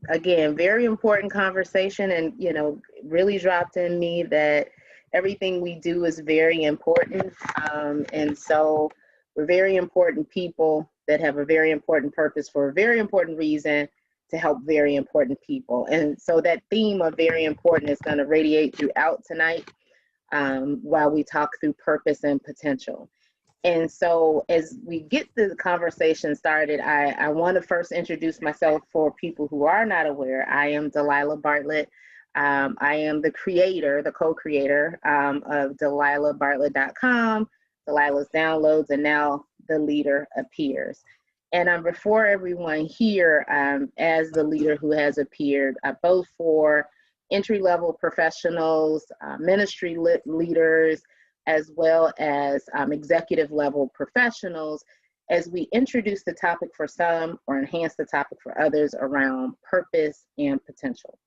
again, very important conversation, and really dropped in me that everything we do is very important. And so we're very important people that have a very important purpose for a very important reason to help very important people. And so that theme of very important is going to radiate throughout tonight, while we talk through purpose and potential. And so as we get the conversation started, I want to first introduce myself for people who are not aware. I am Delilah Bartlett. I am the creator, the co-creator of DelilahBartlett.com, Delilah's Downloads, and now The Leader Appears. And I'm before everyone here as the leader who has appeared, both for entry-level professionals, ministry leaders, as well as executive level professionals, as we introduce the topic for some or enhance the topic for others around purpose and potential.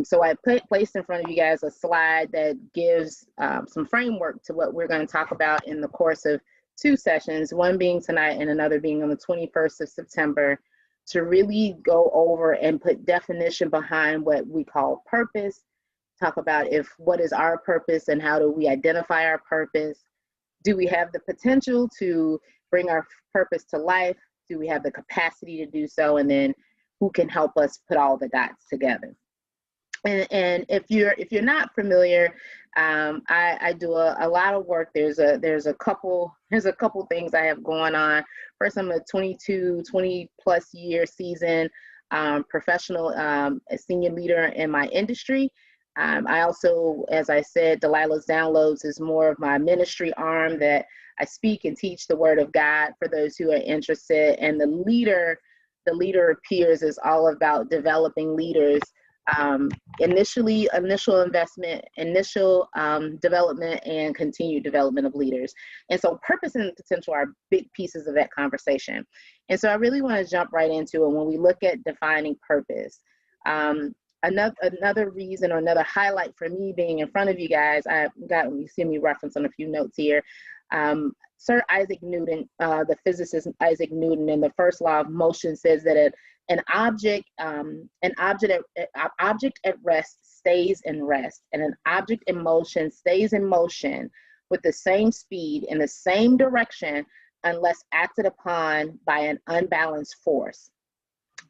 So I placed in front of you guys a slide that gives some framework to what we're going to talk about in the course of 2 sessions, one being tonight and another being on the 21st of September, to really go over and put definition behind what we call purpose, talk about what is our purpose and how do we identify our purpose. Do we have the potential to bring our purpose to life? Do we have the capacity to do so? And then who can help us put all the dots together? And if you're not familiar, I do a lot of work. There's a couple things I have going on. First, I'm a 20 plus year seasoned professional, a senior leader in my industry. I also, as I said, Delilah's Downloads is more of my ministry arm that I speak and teach the Word of God for those who are interested. And the Leader Appears is all about developing leaders. Initial investment, initial development, and continued development of leaders. And so purpose and potential are big pieces of that conversation. And so I really want to jump right into it when we look at defining purpose. Another reason or another highlight for me being in front of you guys, you see me reference on a few notes here. Sir Isaac Newton, the physicist Isaac Newton, in the first law of motion says that an object at rest stays in rest, and an object in motion stays in motion with the same speed in the same direction unless acted upon by an unbalanced force.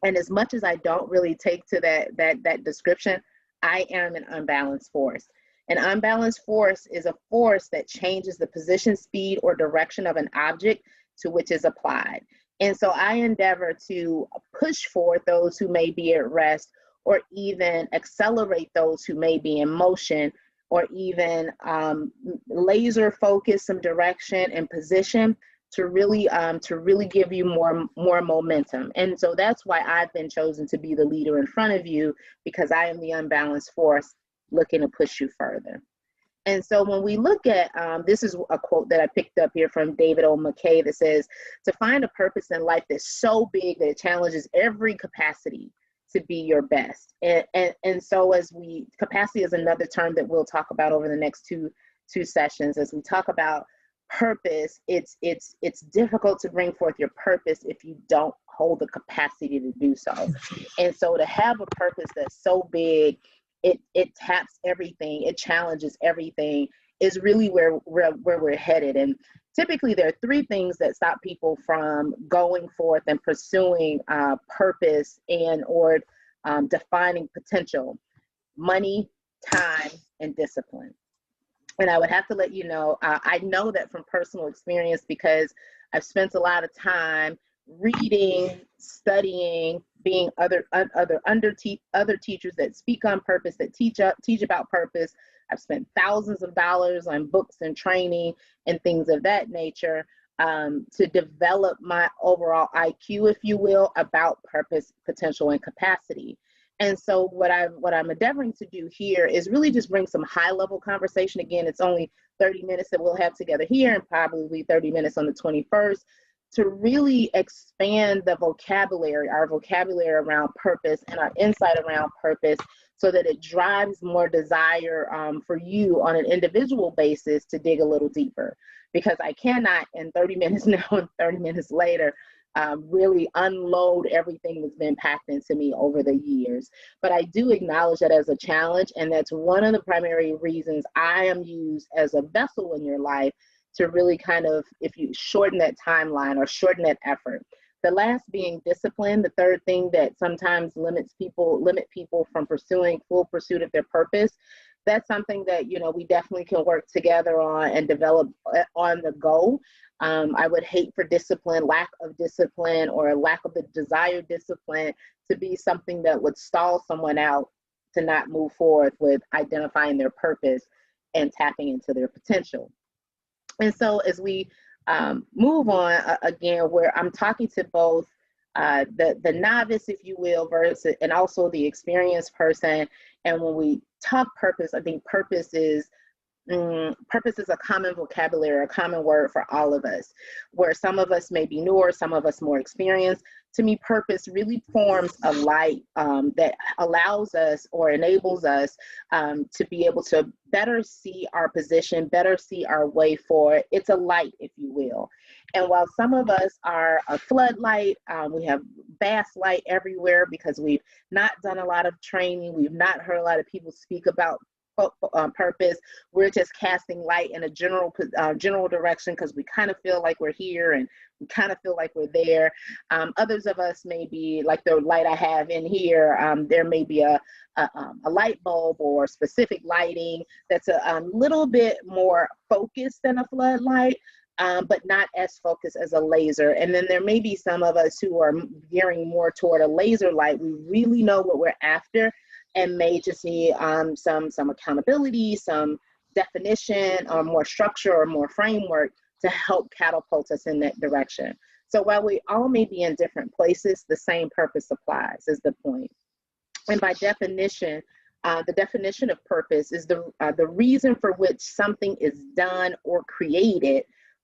And as much as I don't really take to that description, I am an unbalanced force. An unbalanced force is a force that changes the position, speed, or direction of an object to which is applied. And so I endeavor to push forward those who may be at rest, or even accelerate those who may be in motion, or even laser focus some direction and position to really give you more momentum. And so that's why I've been chosen to be the leader in front of you, because I am the unbalanced force looking to push you further. And so when we look at, this is a quote that I picked up here from David O. McKay that says, to find a purpose in life that's so big that it challenges every capacity to be your best. And so capacity is another term that we'll talk about over the next two sessions. As we talk about purpose, it's difficult to bring forth your purpose if you don't hold the capacity to do so. And so to have a purpose that's so big, it taps everything, it challenges everything, is really where we're headed. And typically there are 3 things that stop people from going forth and pursuing purpose or defining potential: money, time, and discipline. And I would have to let you know, I know that from personal experience, because I've spent a lot of time reading, studying, being other teachers that speak on purpose, that teach about purpose. I've spent thousands of dollars on books and training and things of that nature to develop my overall IQ, if you will, about purpose, potential, and capacity. And so what I'm endeavoring to do here is really just bring some high-level conversation. Again, it's only 30 minutes that we'll have together here, and probably 30 minutes on the 21st, to really expand our vocabulary around purpose and our insight around purpose, so that it drives more desire for you on an individual basis to dig a little deeper. Because I cannot, in 30 minutes now and 30 minutes later, really unload everything that's been packed into me over the years. But I do acknowledge that as a challenge, and that's one of the primary reasons I am used as a vessel in your life to really kind of, if you shorten that timeline or shorten that effort. The last being discipline. The third thing that sometimes limit people from pursuing full pursuit of their purpose. That's something that, you know, we definitely can work together on and develop on the go. I would hate for lack of discipline, or lack of the desired discipline to be something that would stall someone out to not move forward with identifying their purpose and tapping into their potential. And so as we move on, again, where I'm talking to both the novice, if you will, versus, and also the experienced person. And when we talk purpose, I think purpose is a common vocabulary, a common word for all of us, where some of us may be newer, some of us more experienced. To me, purpose really forms a light that allows us or enables us to be able to better see our position, better see our way forward. It's a light, if you will. And while some of us are a floodlight, we have vast light everywhere because we've not done a lot of training, we've not heard a lot of people speak about purpose. We're just casting light in a general direction because we kind of feel like we're here and we kind of feel like we're there. Others of us may be like the light I have in here. There may be a light bulb or specific lighting that's a little bit more focused than a floodlight, but not as focused as a laser. And then there may be some of us who are gearing more toward a laser light. We really know what we're after, and may just need some accountability, some definition, or more structure or more framework to help catapult us in that direction. So while we all may be in different places, the same purpose applies, is the point. And by definition, the definition of purpose is the reason for which something is done or created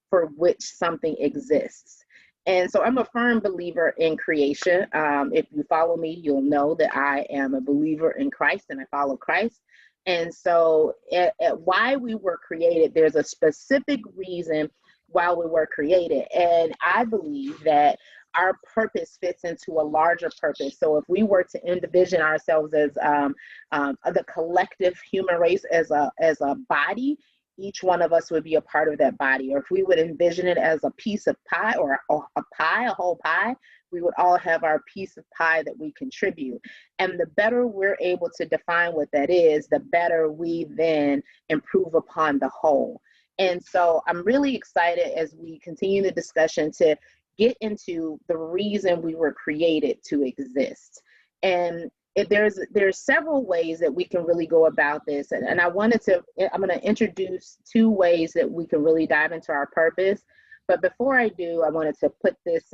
for which something exists. And so I'm a firm believer in creation. If you follow me, you'll know that I am a believer in Christ and I follow Christ. And so at why we were created, there's a specific reason why we were created. And I believe that our purpose fits into a larger purpose. So if we were to envision ourselves as the collective human race as a body, each one of us would be a part of that body. Or if we would envision it as a piece of pie, or a whole pie, we would all have our piece of pie that we contribute. And the better we're able to define what that is, the better we then improve upon the whole. And so I'm really excited as we continue the discussion to get into the reason we were created to exist. And there's several ways that we can really go about this. And I'm going to introduce 2 ways that we can really dive into our purpose. But before I do, I wanted to put this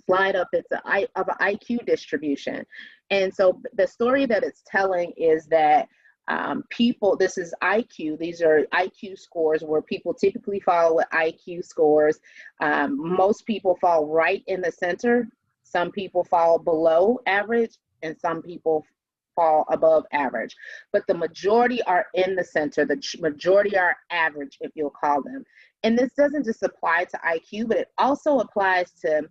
slide up. It's of an IQ distribution. And so the story that it's telling is that this is IQ. These are IQ scores where people typically fall with IQ scores. Most people fall right in the center. Some people fall below average, and some people fall above average. But the majority are in the center. The majority are average, if you'll call them. And this doesn't just apply to IQ, but it also applies to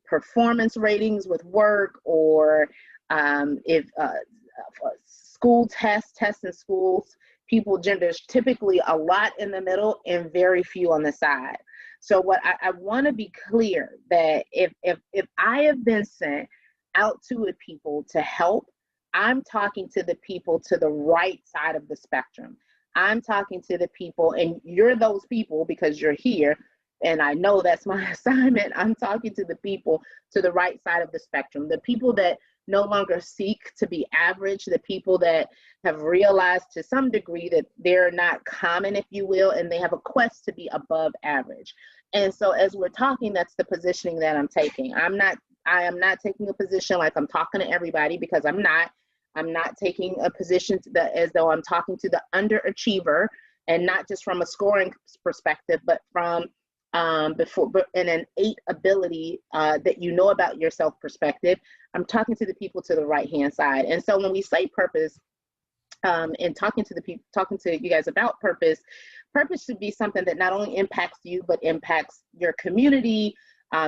performance ratings with work, or if school tests in schools. There's typically a lot in the middle and very few on the side. So what I want to be clear that if I have been sent out to a people to help, I'm talking to the people to the right side of the spectrum. I'm talking to the people, and you're those people because you're here, and I know that's my assignment. I'm talking to the people to the right side of the spectrum, the people that no longer seek to be average, the people that have realized to some degree that they're not common, if you will, and they have a quest to be above average. And so as we're talking, that's the positioning that I'm taking. I am not taking a position like I'm talking to everybody, because I'm not. I'm not taking a position as though I'm talking to the underachiever, and not just from a scoring perspective, but from in an innate ability that you know about yourself perspective. I'm talking to the people to the right-hand side. And so when we say purpose, and talking to you guys about purpose should be something that not only impacts you, but impacts your community,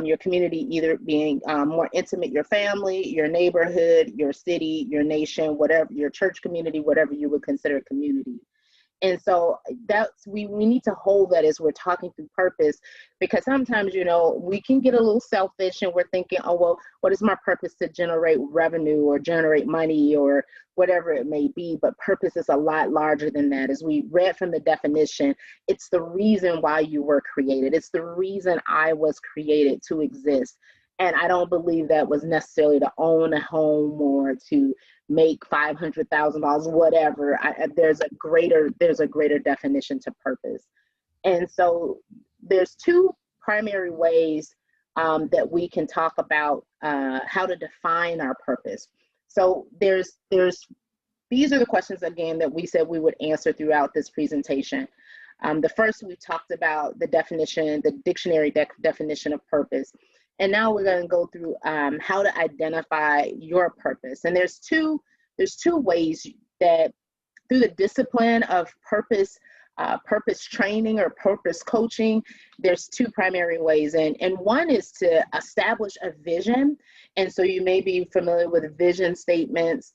Your community either being more intimate, your family, your neighborhood, your city, your nation, whatever, your church community, whatever you would consider community. And so that's, we need to hold that as we're talking through purpose, because sometimes, you know, we can get a little selfish and we're thinking, oh, well, what is my purpose? To generate revenue or generate money or whatever it may be. But purpose is a lot larger than that. As we read from the definition, it's the reason why you were created. It's the reason I was created to exist. And I don't believe that was necessarily to own a home or to make $500,000, whatever. There's a greater definition to purpose. And so there's two primary ways that we can talk about how to define our purpose. So these are the questions, again, that we said we would answer throughout this presentation. The first, we talked about the definition, the dictionary definition of purpose. And now we're going to go through how to identify your purpose. And there's two ways that, through the discipline of purpose training or purpose coaching, there's two primary ways. And one is to establish a vision. And so you may be familiar with vision statements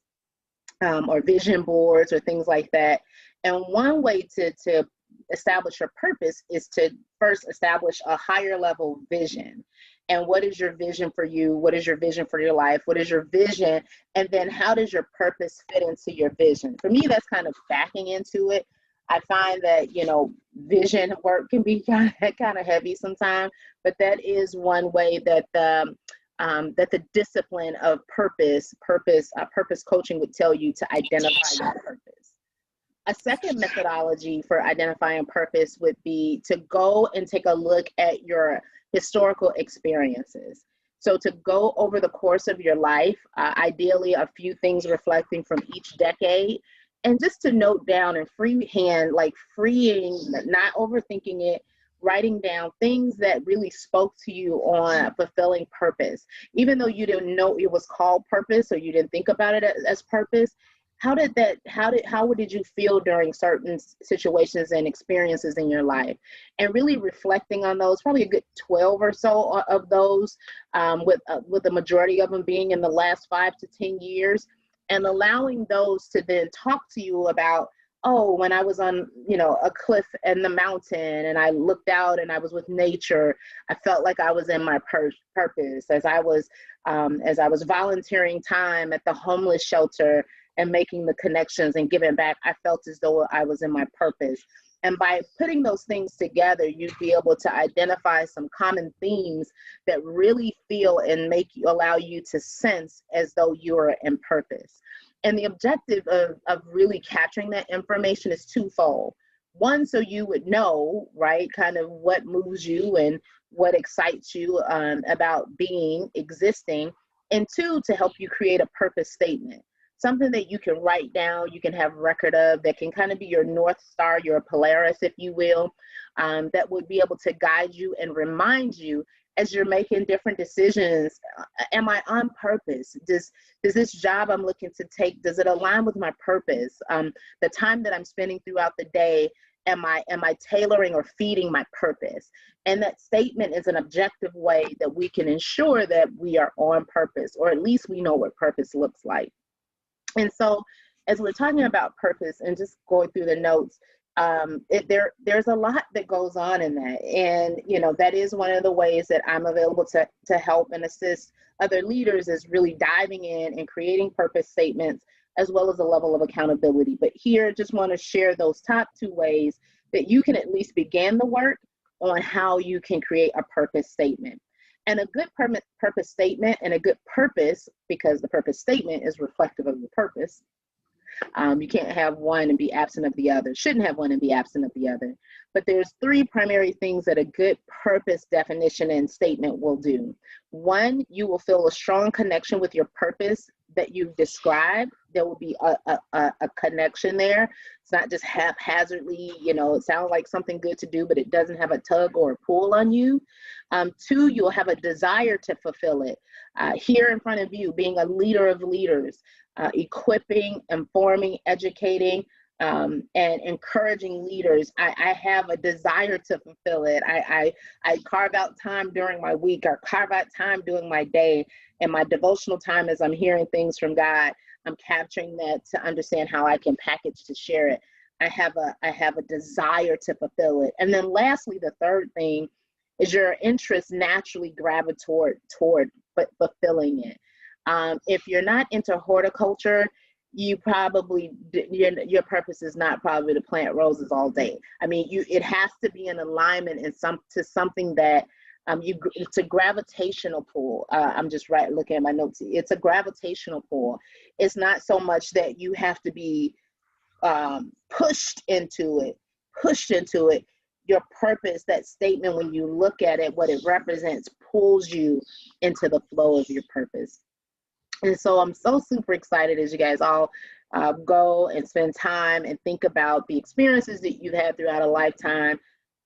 or vision boards or things like that. And one way to establish your purpose is to first establish a higher level vision. And what is your vision for you? What is your vision for your life? What is your vision? And then how does your purpose fit into your vision? For me, that's kind of backing into it. I find that, you know, vision work can be kind of heavy sometimes, but that is one way that the discipline of purpose coaching would tell you to identify your purpose. A second methodology for identifying purpose would be to go and take a look at your historical experiences. So to go over the course of your life, ideally a few things reflecting from each decade, and just to note down and freehand, like freeing, not overthinking it, writing down things that really spoke to you on fulfilling purpose. Even though you didn't know it was called purpose or you didn't think about it as purpose, how did you feel during certain situations and experiences in your life? And really reflecting on those, probably a good 12 or so of those, with the majority of them being in the last 5 to 10 years, and allowing those to then talk to you about, oh, when I was on, you know, a cliff in the mountain and I looked out and I was with nature, I felt like I was in my purpose. As I was volunteering time at the homeless shelter and making the connections and giving back, I felt as though I was in my purpose. And by putting those things together, you'd be able to identify some common themes that really feel and allow you to sense as though you are in purpose. And the objective of really capturing that information is twofold. One, so you would know, right, kind of what moves you and what excites you about existing. And two, to help you create a purpose statement. Something that you can write down, you can have record of, that can kind of be your North Star, your Polaris, if you will, that would be able to guide you and remind you as you're making different decisions. Am I on purpose? Does this job I'm looking to take, does it align with my purpose? The time that I'm spending throughout the day, am I tailoring or feeding my purpose? And that statement is an objective way that we can ensure that we are on purpose, or at least we know what purpose looks like. And so as we're talking about purpose and just going through the notes, there's a lot that goes on in that. And, you know, that is one of the ways that I'm available to help and assist other leaders, is really diving in and creating purpose statements, as well as a level of accountability. But here, just want to share those top two ways that you can at least begin the work on how you can create a purpose statement. And a good purpose statement and a good purpose, because the purpose statement is reflective of the purpose. You can't have one and be absent of the other. Shouldn't have one and be absent of the other. But there's three primary things that a good purpose definition and statement will do. One, you will feel a strong connection with your purpose that you've described. There will be a connection there. It's not just haphazardly, you know, it sounds like something good to do, but it doesn't have a tug or a pull on you. Two, you'll have a desire to fulfill it. Here in front of you, being a leader of leaders, equipping, informing, educating, and encouraging leaders. I have a desire to fulfill it. I carve out time during my week, or carve out time during my day, and my devotional time as I'm hearing things from God. I'm capturing that to understand how I can package to share it. I have a desire to fulfill it. And then lastly, the third thing is your interest naturally gravitate toward fulfilling it. If you're not into horticulture, you probably, your purpose is not probably to plant roses all day. I mean, it has to be in alignment and to something that it's a gravitational pull. I'm just looking at my notes. It's a gravitational pull. It's not so much that you have to be pushed into it. Your purpose, that statement, when you look at it, what it represents, pulls you into the flow of your purpose. And so I'm so super excited as you guys all go and spend time and think about the experiences that you've had throughout a lifetime,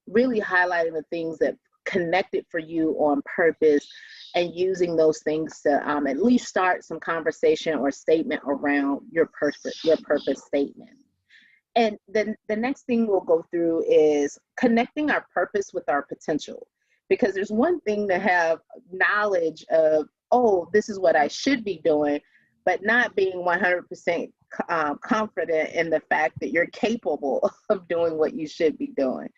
really highlighting the things that connected for you on purpose, and using those things to at least start some conversation or statement around your purpose statement. And then the next thing we'll go through is connecting our purpose with our potential. Because there's one thing to have knowledge of, oh, this is what I should be doing, but not being 100% confident in the fact that you're capable of doing what you should be doing.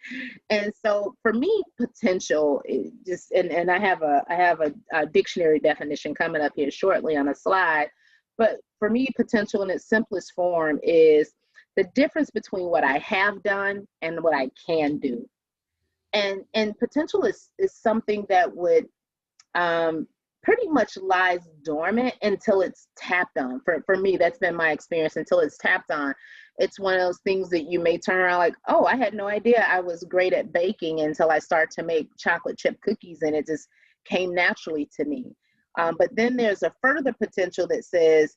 And so for me, potential is just, and I have a dictionary definition coming up here shortly on a slide, but for me, potential in its simplest form is the difference between what I have done and what I can do. And potential is something that would pretty much lies dormant until it's tapped on. For me, that's been my experience. Until it's tapped on, it's one of those things that you may turn around like, oh, I had no idea I was great at baking until I started to make chocolate chip cookies, and it just came naturally to me. But then there's a further potential that says,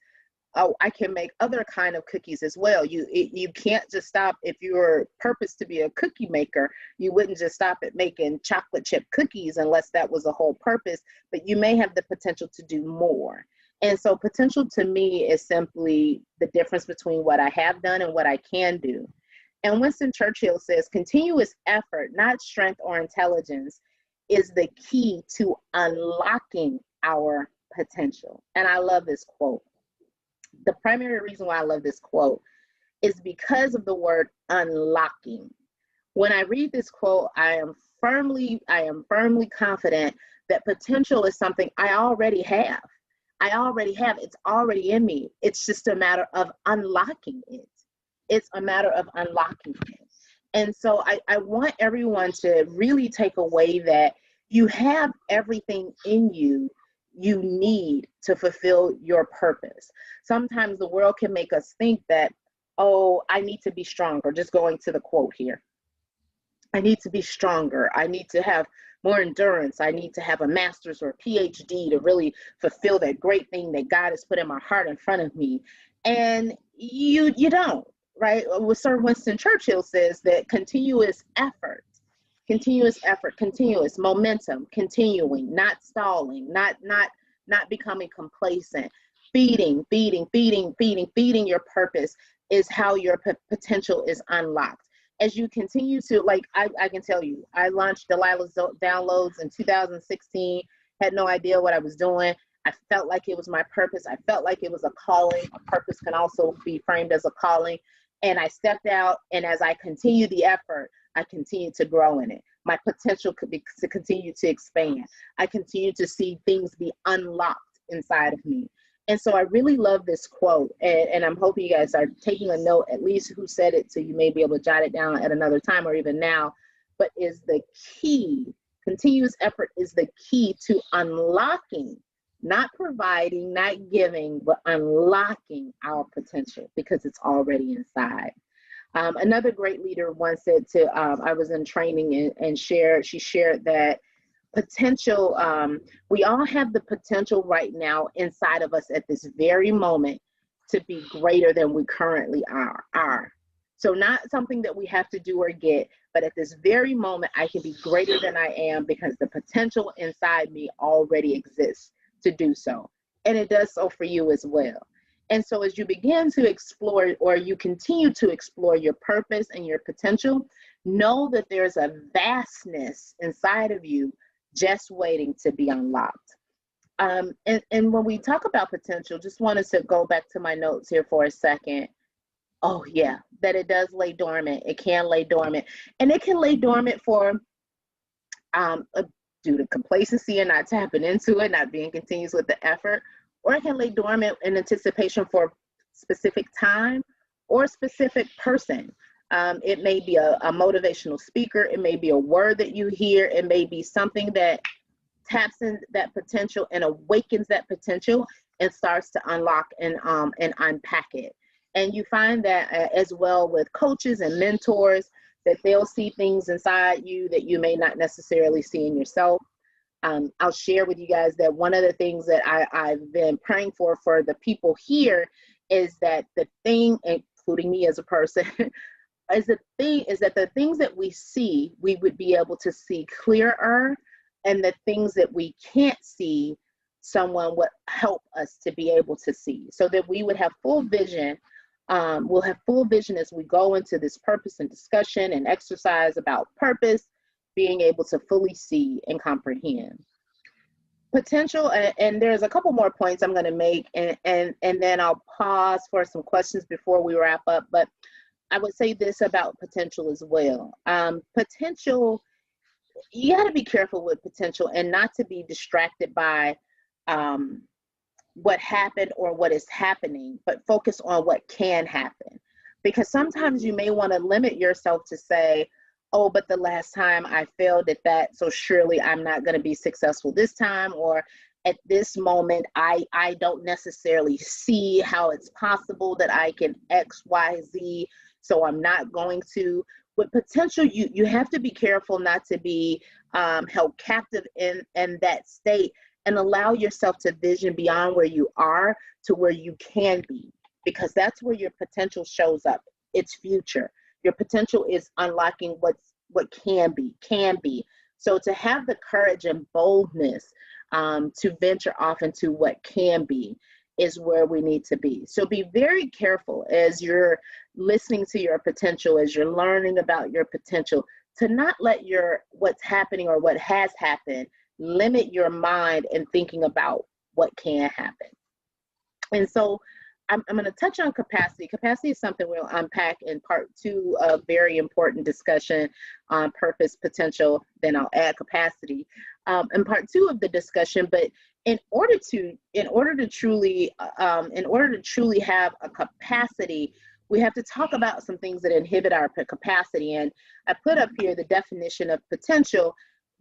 oh, I can make other kind of cookies as well. You can't just stop. If your purpose to be a cookie maker, you wouldn't just stop at making chocolate chip cookies unless that was the whole purpose, but you may have the potential to do more. And so potential to me is simply the difference between what I have done and what I can do. And Winston Churchill says, continuous effort, not strength or intelligence, is the key to unlocking our potential. And I love this quote. The primary reason why I love this quote is because of the word unlocking. When I read this quote, I am firmly confident that potential is something I already have. It's already in me. It's just a matter of unlocking it. And so I want everyone to really take away that you have everything in you need to fulfill your purpose. Sometimes the world can make us think that, oh, I need to be stronger. Just going to the quote here. I need to be stronger. I need to have more endurance. I need to have a master's or a PhD to really fulfill that great thing that God has put in my heart in front of me. And you don't, right? What Sir Winston Churchill says that continuous momentum, continuing, not stalling, not becoming complacent, feeding your purpose is how your potential is unlocked. As you continue to, like, I can tell you, I launched Delilah's Downloads in 2016, had no idea what I was doing. I felt like it was my purpose. I felt like it was a calling. A purpose can also be framed as a calling. And I stepped out, and as I continued the effort, I continued to grow in it. My potential could be to continue to expand. I continue to see things be unlocked inside of me. And so I really love this quote, and I'm hoping you guys are taking a note, at least who said it, so you may be able to jot it down at another time or even now, but is the key, continuous effort is the key to unlocking, not providing, not giving, but unlocking our potential, because it's already inside. Another great leader once said I was in training and she shared that potential, we all have the potential right now inside of us at this very moment to be greater than we currently are. So not something that we have to do or get, but at this very moment, I can be greater than I am because the potential inside me already exists to do so. And it does so for you as well. And so as you begin to explore, or you continue to explore your purpose and your potential, know that there's a vastness inside of you just waiting to be unlocked. And when we talk about potential, just wanted to go back to my notes here for a second. Oh yeah, that it does lay dormant. It can lay dormant, and it can lay dormant for due to complacency and not tapping into it, not being continuous with the effort, or it can lay dormant in anticipation for specific time or a specific person. It may be a motivational speaker. It may be a word that you hear. It may be something that taps in that potential and awakens that potential and starts to unlock and unpack it. And you find that as well with coaches and mentors, that they'll see things inside you that you may not necessarily see in yourself. I'll share with you guys that one of the things that I've been praying for the people here is that the thing, including me as a person, is that the things that we see, we would be able to see clearer, and the things that we can't see, someone would help us to be able to see, so that we would have full vision. We'll have full vision as we go into this purpose and discussion and exercise about purpose, being able to fully see and comprehend potential. And there's a couple more points I'm going to make, and then I'll pause for some questions before we wrap up. But I would say this about potential as well. Potential, you got to be careful with potential and not to be distracted by what happened or what is happening, but focus on what can happen. Because sometimes you may want to limit yourself to say, oh, but the last time I failed at that, so surely I'm not going to be successful this time, or at this moment, I don't necessarily see how it's possible that I can X, Y, Z, so I'm not going to. With potential, you have to be careful not to be held captive in that state, and allow yourself to vision beyond where you are to where you can be, because that's where your potential shows up. It's future. Your potential is unlocking what can be. So to have the courage and boldness to venture off into what can be is where we need to be. So be very careful as you're listening to your potential, as you're learning about your potential, to not let what's happening or what has happened limit your mind in thinking about what can happen. And so I'm going to touch on capacity. Capacity is something we'll unpack in part 2 of very important discussion on purpose, potential. Then I'll add capacity in part 2 of the discussion. But in order to truly have a capacity, we have to talk about some things that inhibit our capacity. And I put up here the definition of potential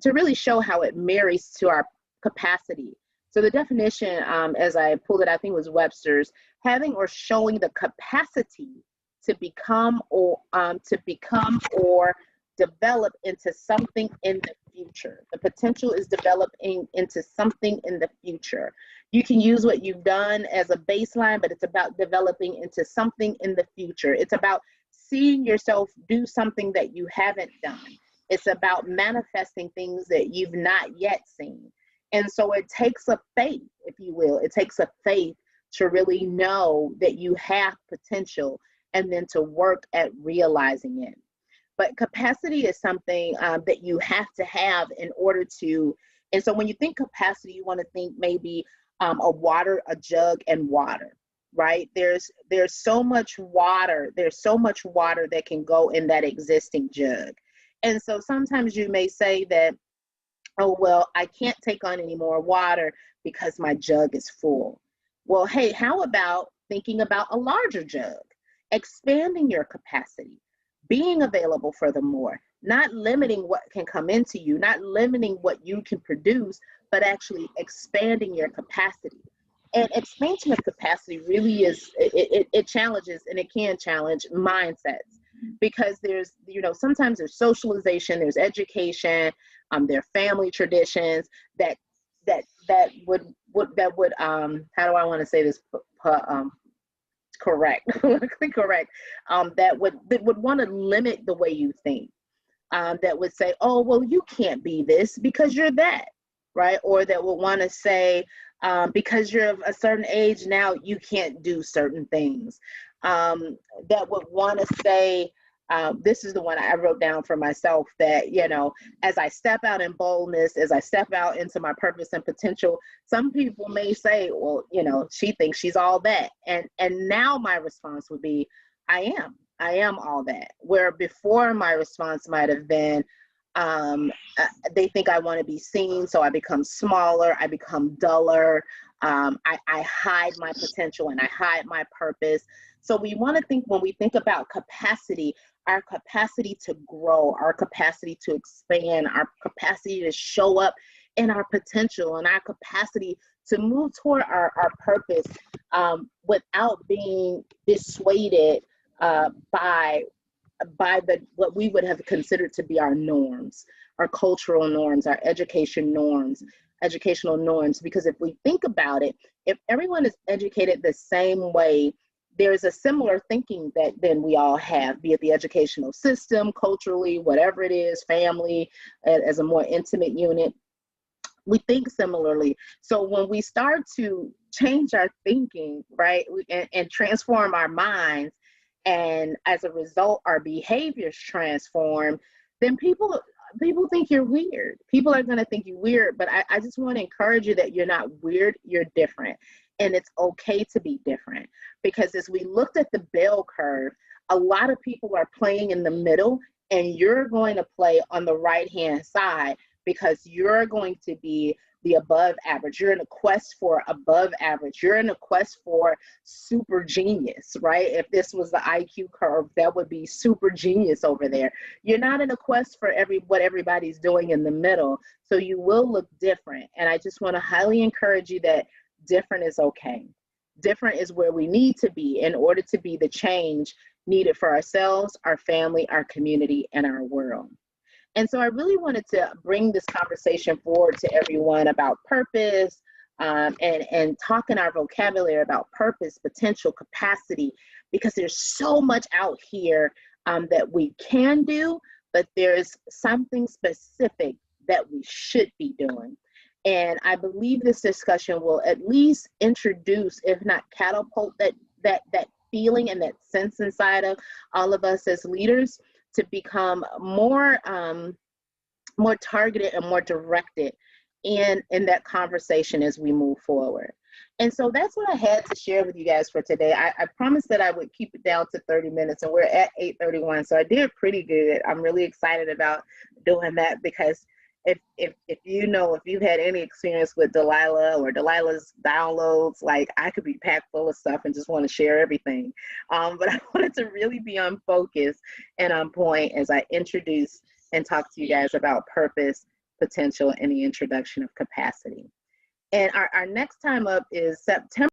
to really show how it marries to our capacity. So the definition, as I pulled it, I think it was Webster's, having or showing the capacity to become or develop into something in the future. The potential is developing into something in the future. You can use what you've done as a baseline, but it's about developing into something in the future. It's about seeing yourself do something that you haven't done. It's about manifesting things that you've not yet seen. And so it takes a faith, if you will. It takes a faith to really know that you have potential and then to work at realizing it. But capacity is something that you have to have in order to, and so when you think capacity, you want to think maybe a jug and water, right? There's so much water, that can go in that existing jug. And so sometimes you may say that, oh, well, I can't take on any more water because my jug is full. Well, hey, how about thinking about a larger jug, expanding your capacity, being available for the more, not limiting what can come into you, not limiting what you can produce, but actually expanding your capacity. And expansion of capacity really is, it challenges, and it can challenge mindsets, because there's, sometimes there's socialization, there's education, there are family traditions that would how do I want to say this correct that would want to limit the way you think, that would say, oh, well, you can't be this because you're that, right? Or that would want to say, because you're of a certain age now, you can't do certain things. That would want to say, this is the one I wrote down for myself, that, you know, as I step out in boldness, as I step out into my purpose and potential, some people may say, well, you know, she thinks she's all that. And now my response would be, I am all that. Where before my response might have been, they think I want to be seen, so I become smaller, I become duller, I hide my potential and I hide my purpose. So we want to think, when we think about capacity, our capacity to grow, our capacity to expand, our capacity to show up in our potential, and our capacity to move toward our purpose, without being dissuaded by what we would have considered to be our norms, our cultural norms, our educational norms. Because if we think about it, if everyone is educated the same way, there's a similar thinking that then we all have, be it the educational system, culturally, whatever it is, family, as a more intimate unit. We think similarly. So when we start to change our thinking, right, and transform our minds, and as a result, our behaviors transform, then people think you're weird. People are going to think you weird, but I just want to encourage you that you're not weird, you're different. And it's okay to be different, because as we looked at the bell curve, a lot of people are playing in the middle, and you're going to play on the right-hand side, because you're going to be the above average. You're in a quest for above average. You're in a quest for super genius, right? If this was the IQ curve, that would be super genius over there. You're not in a quest for what everybody's doing in the middle. So you will look different. And I just want to highly encourage you that different is okay. Different is where we need to be in order to be the change needed for ourselves, our family, our community, and our world. And so I really wanted to bring this conversation forward to everyone about purpose, and talking our vocabulary about purpose, potential, capacity, because there's so much out here that we can do, but there's something specific that we should be doing. And I believe this discussion will at least introduce, if not catapult, that feeling and that sense inside of all of us as leaders, to become more targeted and more directed in that conversation as we move forward. And so that's what I had to share with you guys for today. I promised that I would keep it down to 30 minutes, and we're at 8:31, so I did pretty good. I'm really excited about doing that, because if you've had any experience with Delilah or Delilah's downloads, like, I could be packed full of stuff and just want to share everything. But I wanted to really be on focus and on point as I introduce and talk to you guys about purpose, potential, and the introduction of capacity. And our next time up is September